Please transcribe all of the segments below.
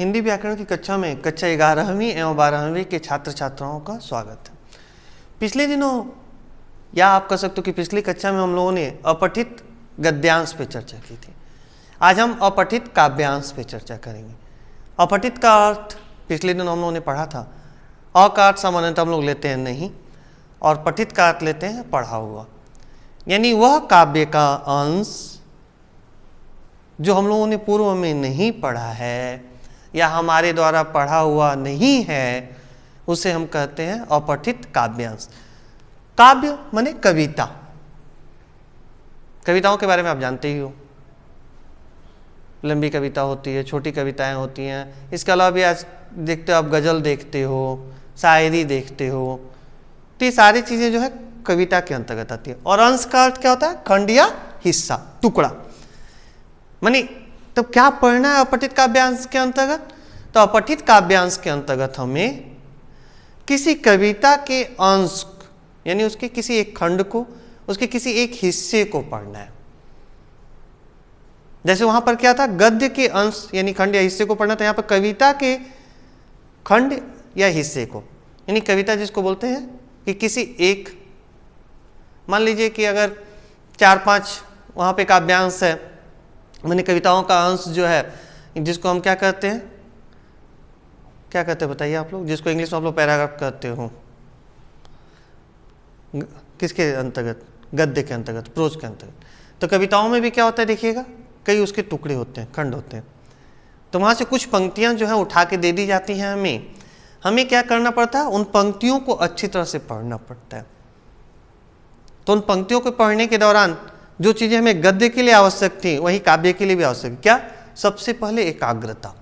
हिंदी व्याकरण की कक्षा में कक्षा 11वीं एवं 12वीं के छात्र छात्राओं का स्वागत है। पिछले दिनों या आप कह सकते हो कि पिछली कक्षा में हम लोगों ने अपठित गद्यांश पे चर्चा की थी। आज हम अपठित काव्यांश पे चर्चा करेंगे। अपठित का अर्थ पिछले दिनों हम लोगों ने पढ़ा था। अ का अर्थ सामान्यतः हम लोग लेते हैं नहीं, और पठित का अर्थ लेते हैं पढ़ा हुआ, यानी वह काव्य का अंश जो हम लोगों ने पूर्व में नहीं पढ़ा है या हमारे द्वारा पढ़ा हुआ नहीं है, उसे हम कहते हैं अपठित काव्यांश। काव्य माने कविता। कविताओं के बारे में आप जानते ही हो, लंबी कविता होती है, छोटी कविताएं होती हैं। इसके अलावा भी आज देखते हो, आप गजल देखते हो, शायरी देखते हो, तो ये सारी चीजें जो है कविता के अंतर्गत आती है। और अंश का अर्थ क्या होता है? खंड या हिस्सा, टुकड़ा। मानी तो क्या पढ़ना है अपठित काव्यांश के अंतर्गत? तो अपठित काव्यांश के अंतर्गत हमें किसी कविता के अंश यानी उसके किसी एक खंड को, उसके किसी एक हिस्से को पढ़ना है। जैसे वहां पर क्या था, गद्य के अंश यानी खंड या हिस्से को पढ़ना था। यहां पर कविता के खंड या हिस्से को, यानी कविता जिसको बोलते हैं कि किसी एक, मान लीजिए कि अगर 4-5 वहां पे काव्यांश है, माने कविताओं का अंश जो है, जिसको हम क्या कहते हैं, क्या कहते हैं बताइए आप लोग, जिसको इंग्लिश में आप लोग पैराग्राफ कहते हो, किसके अंतर्गत? गद्य के अंतर्गत, प्रोज के अंतर्गत। तो कविताओं में भी क्या होता है देखिएगा, कई उसके टुकड़े होते हैं, खंड होते हैं। तो वहां से कुछ पंक्तियां जो है उठा के दे दी जाती हैं हमें क्या करना पड़ता है? उन पंक्तियों को अच्छी तरह से पढ़ना पड़ता है। तो उन पंक्तियों को पढ़ने के दौरान जो चीजें हमें गद्य के लिए आवश्यक थी, वही काव्य के लिए भी आवश्यक। क्या? सबसे पहले एकाग्रता।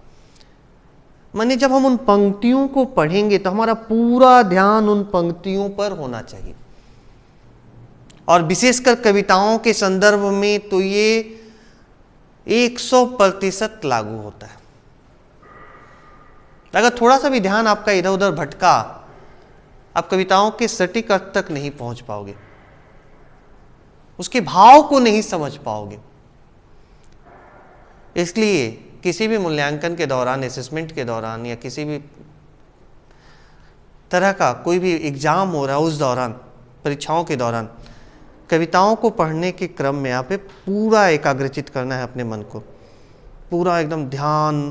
माने जब हम उन पंक्तियों को पढ़ेंगे तो हमारा पूरा ध्यान उन पंक्तियों पर होना चाहिए। और विशेषकर कविताओं के संदर्भ में तो ये 100% लागू होता है। अगर थोड़ा सा भी ध्यान आपका इधर उधर भटका, आप कविताओं के सटीक अर्थ तक नहीं पहुंच पाओगे, उसके भाव को नहीं समझ पाओगे। इसलिए किसी भी मूल्यांकन के दौरान, असेसमेंट के दौरान, या किसी भी तरह का कोई भी एग्जाम हो रहा है, उस दौरान, परीक्षाओं के दौरान, कविताओं को पढ़ने के क्रम में आप पूरा एकाग्रचित करना है अपने मन को, पूरा एकदम ध्यान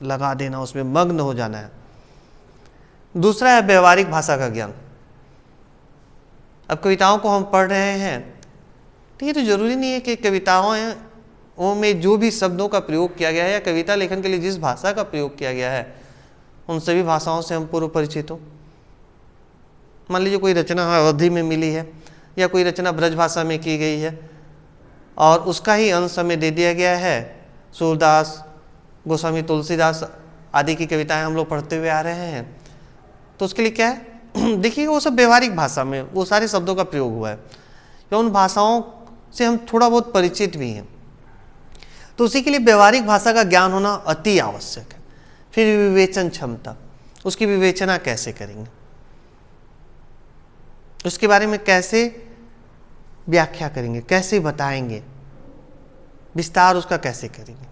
लगा देना, उसमें मग्न हो जाना है। दूसरा है व्यवहारिक भाषा का ज्ञान। अब कविताओं को हम पढ़ रहे हैं, तो ये तो जरूरी नहीं है कि कविताओं में जो भी शब्दों का प्रयोग किया गया है या कविता लेखन के लिए जिस भाषा का प्रयोग किया गया है, उन सभी भाषाओं से हम पूर्व परिचित हो। मान लीजिए कोई रचना अवधि में मिली है या कोई रचना ब्रज भाषा में की गई है और उसका ही अंश हमें दे दिया गया है। सूरदास, गोस्वामी तुलसीदास आदि की कविताएं हम लोग पढ़ते हुए आ रहे हैं, तो उसके लिए क्या है देखिएगा, वो सब व्यवहारिक भाषा में वो सारे शब्दों का प्रयोग हुआ है, या उन भाषाओं से हम थोड़ा बहुत परिचित भी हैं। तो उसी के लिए व्यवहारिक भाषा का ज्ञान होना अति आवश्यक है। फिर विवेचन क्षमता, उसकी विवेचना कैसे करेंगे, उसके बारे में कैसे व्याख्या करेंगे, कैसे बताएंगे, विस्तार उसका कैसे करेंगे।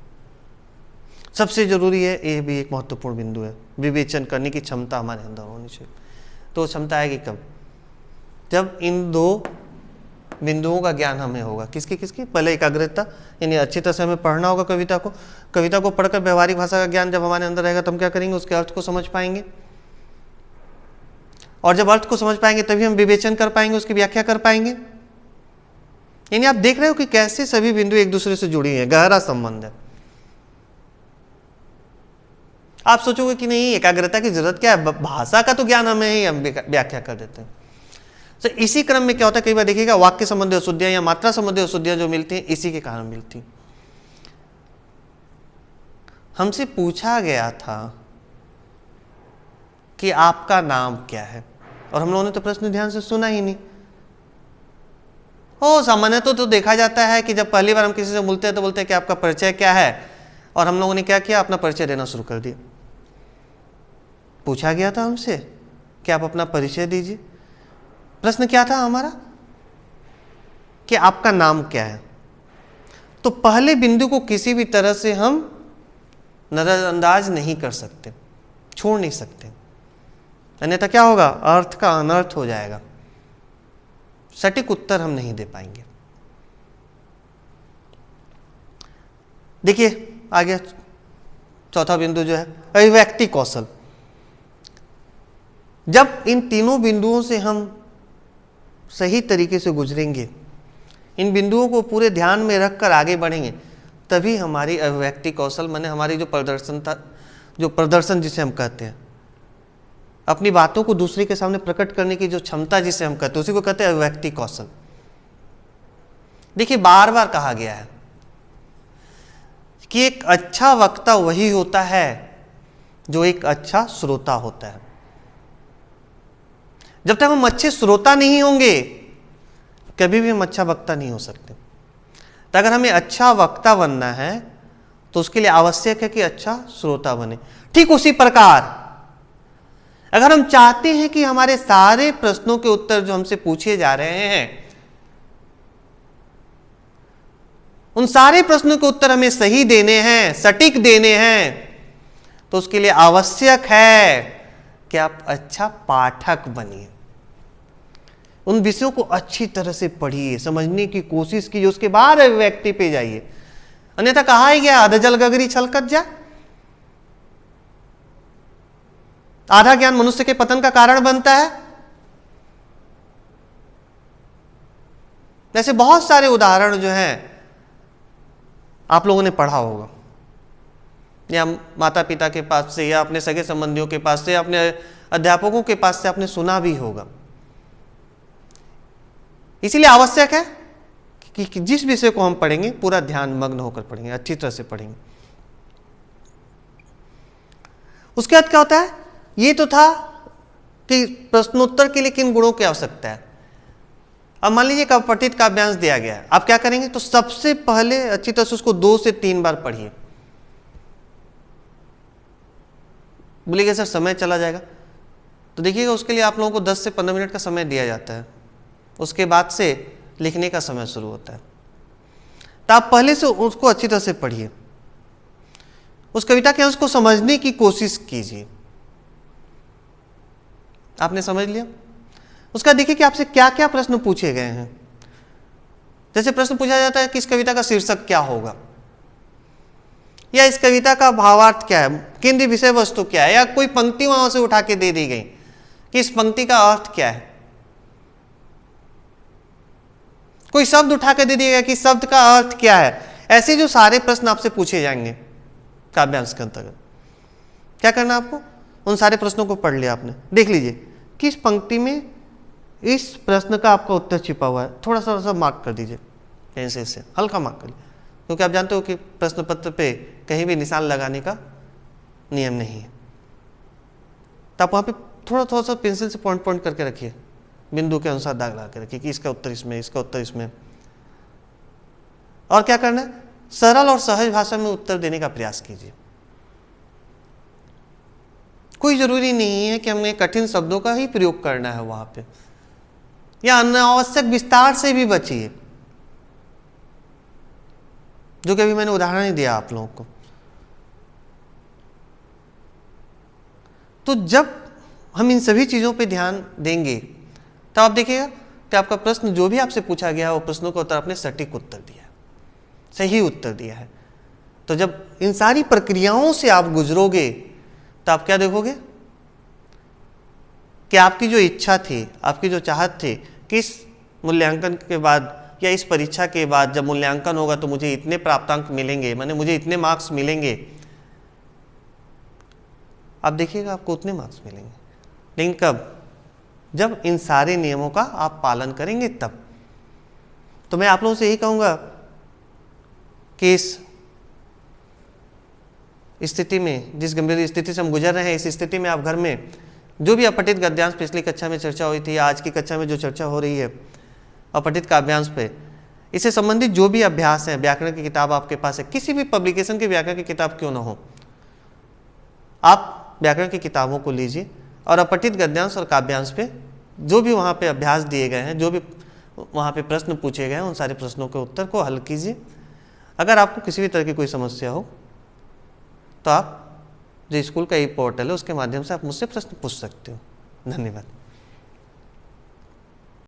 सबसे जरूरी है, ये भी एक महत्वपूर्ण बिंदु है, विवेचन करने की क्षमता हमारे अंदर होनी चाहिए। तो क्षमता आएगी कब? जब इन दो बिंदुओं का ज्ञान हमें होगा। किसकी किसकी? पहले एकाग्रता, यानी अच्छी तरह से हमें पढ़ना होगा कविता को। कविता को पढ़कर व्यवहारिक भाषा का ज्ञान जब हमारे अंदर रहेगा, तो हम क्या करेंगे? उसके अर्थ को समझ पाएंगे, और जब अर्थ को समझ पाएंगे तभी हम विवेचन कर पाएंगे, उसकी व्याख्या कर पाएंगे। यानी आप देख रहे हो कि कैसे सभी बिंदु एक दूसरे से जुड़ी हैं, गहरा संबंध है। आप सोचोगे कि नहीं, एकाग्रता की जरूरत क्या है, भाषा का तो ज्ञान हमें ही, हम व्याख्या कर देते हैं। तो इसी क्रम में क्या होता है, कई बार देखिएगा वाक्य संबंधी अशुद्धियां या मात्रा संबंधी अशुद्धियां जो मिलती हैं, इसी के कारण मिलती। हमसे पूछा गया था कि आपका नाम क्या है, और हम लोगों ने तो प्रश्न ध्यान से सुना ही नहीं। सामान्य तो देखा जाता है कि जब पहली बार हम किसी से मिलते हैं तो बोलते हैं कि आपका परिचय क्या है, और हम लोगों ने क्या किया, अपना परिचय देना शुरू कर दिया। पूछा गया था हमसे कि आप अपना परिचय दीजिए। प्रश्न क्या था हमारा? कि आपका नाम क्या है। तो पहले बिंदु को किसी भी तरह से हम नजरअंदाज नहीं कर सकते, छोड़ नहीं सकते, अन्यथा क्या होगा, अर्थ का अनर्थ हो जाएगा, सटीक उत्तर हम नहीं दे पाएंगे। देखिए आगे चौथा बिंदु जो है अभिव्यक्ति कौशल। जब इन तीनों बिंदुओं से हम सही तरीके से गुजरेंगे, इन बिंदुओं को पूरे ध्यान में रखकर आगे बढ़ेंगे, तभी हमारी अभिव्यक्ति कौशल माने हमारी जो प्रदर्शन जिसे हम कहते हैं, अपनी बातों को दूसरे के सामने प्रकट करने की जो क्षमता जिसे हम कहते हैं, उसी को कहते हैं अभिव्यक्ति कौशल। देखिए बार बार कहा गया है कि एक अच्छा वक्ता वही होता है जो एक अच्छा श्रोता होता है। जब तक हम अच्छे श्रोता नहीं होंगे, कभी भी हम अच्छा वक्ता नहीं हो सकते। तो अगर हमें अच्छा वक्ता बनना है तो उसके लिए आवश्यक है कि अच्छा श्रोता बने। ठीक उसी प्रकार अगर हम चाहते हैं कि हमारे सारे प्रश्नों के उत्तर जो हमसे पूछे जा रहे हैं, उन सारे प्रश्नों के उत्तर हमें सही देने हैं, सटीक देने हैं, तो उसके लिए आवश्यक है कि आप अच्छा पाठक बनिए। उन विषयों को अच्छी तरह से पढ़िए, समझने की कोशिश कीजिए, उसके बाद अभिव्यक्ति पे जाइए। अन्यथा कहा ही गया, आधा जल गगरी छलकत जा। आधा ज्ञान मनुष्य के पतन का कारण बनता है। ऐसे बहुत सारे उदाहरण जो हैं आप लोगों ने पढ़ा होगा, या माता पिता के पास से, या अपने सगे संबंधियों के पास से, या अपने अध्यापकों के पास से आपने सुना भी होगा। इसीलिए आवश्यक है कि जिस विषय को हम पढ़ेंगे पूरा ध्यान मग्न होकर पढ़ेंगे, अच्छी तरह से पढ़ेंगे। उसके बाद क्या होता है, ये तो था कि प्रश्नोत्तर के लिए किन गुणों की आवश्यकता है। अब मान लीजिए अपठित काव्यांश दिया गया है, आप क्या करेंगे, तो सबसे पहले अच्छी तरह से उसको 2 से 3 बार पढ़िए। बोलिएगा सर समय चला जाएगा, तो देखिएगा उसके लिए आप लोगों को 10 से 15 मिनट का समय दिया जाता है। उसके बाद से लिखने का समय शुरू होता है। तो आप पहले से उसको अच्छी तरह से पढ़िए, उस कविता के अंश को समझने की कोशिश कीजिए। आपने समझ लिया, उसका देखिए कि आपसे क्या क्या प्रश्न पूछे गए हैं। जैसे प्रश्न पूछा जाता है कि इस कविता का शीर्षक क्या होगा, या इस कविता का भावार्थ क्या है, केंद्रीय विषय वस्तु क्या है, या कोई पंक्ति वहां से उठा के दे दी गई कि इस पंक्ति का अर्थ क्या है, कोई शब्द उठा के दे दिया गया कि शब्द का अर्थ क्या है। ऐसे जो सारे प्रश्न आपसे पूछे जाएंगे काव्यांश के अंतर्गत, क्या करना आपको, उन सारे प्रश्नों को पढ़ लिया आपने, देख लीजिए किस पंक्ति में इस प्रश्न का आपका उत्तर छिपा हुआ है। थोड़ा सा मार्क कर दीजिए, ऐसे ऐसे हल्का मार्क कर लीजिए, क्योंकि आप जानते हो कि प्रश्न पत्र पे कहीं भी निशान लगाने का नियम नहीं है। तो आप वहाँ पे थोड़ा सा पेंसिल से पॉइंट करके रखिए, बिंदु के अनुसार दाग लगा के रखिए कि इसका उत्तर इसमें, इसका उत्तर इसमें। और क्या करना है, सरल और सहज भाषा में उत्तर देने का प्रयास कीजिए। कोई जरूरी नहीं है कि हमें कठिन शब्दों का ही प्रयोग करना है वहां पे, या अनावश्यक विस्तार से भी बचिए, जो कि अभी मैंने उदाहरण ही दिया आप लोगों को। तो जब हम इन सभी चीजों पे ध्यान देंगे, तब आप देखिएगा कि आपका प्रश्न जो भी आपसे पूछा गया है, वो प्रश्नों का उत्तर आपने सटीक उत्तर दिया है, सही उत्तर दिया है। तो जब इन सारी प्रक्रियाओं से आप गुजरोगे, तो आप क्या देखोगे कि आपकी जो इच्छा थी, आपकी जो चाहत थी कि इस मूल्यांकन के बाद या इस परीक्षा के बाद जब मूल्यांकन होगा तो मुझे इतने प्राप्तांक मिलेंगे, माने मुझे इतने मार्क्स मिलेंगे, आप देखिएगा आपको उतने मार्क्स मिलेंगे। लेकिन कब, जब इन सारे नियमों का आप पालन करेंगे तब। तो मैं आप लोगों से यही कहूँगा कि इस स्थिति में, जिस गंभीर स्थिति से हम गुजर रहे हैं, इस स्थिति में आप घर में जो भी अपठित गद्यांश पिछली कक्षा में चर्चा हुई थी, आज की कक्षा में जो चर्चा हो रही है अपठित काव्यांश पे, इससे संबंधित जो भी अभ्यास है, व्याकरण की किताब आपके पास है, किसी भी पब्लिकेशन की व्याकरण की किताब क्यों ना हो, आप व्याकरण की किताबों को लीजिए और अपठित गद्यांश और काव्यांश पे जो भी वहाँ पे अभ्यास दिए गए हैं, जो भी वहाँ पे प्रश्न पूछे गए हैं, उन सारे प्रश्नों के उत्तर को हल कीजिए। अगर आपको किसी भी तरह की कोई समस्या हो तो तो आप जो स्कूल का ई पोर्टल है उसके माध्यम से आप मुझसे प्रश्न पूछ सकते हो। धन्यवाद।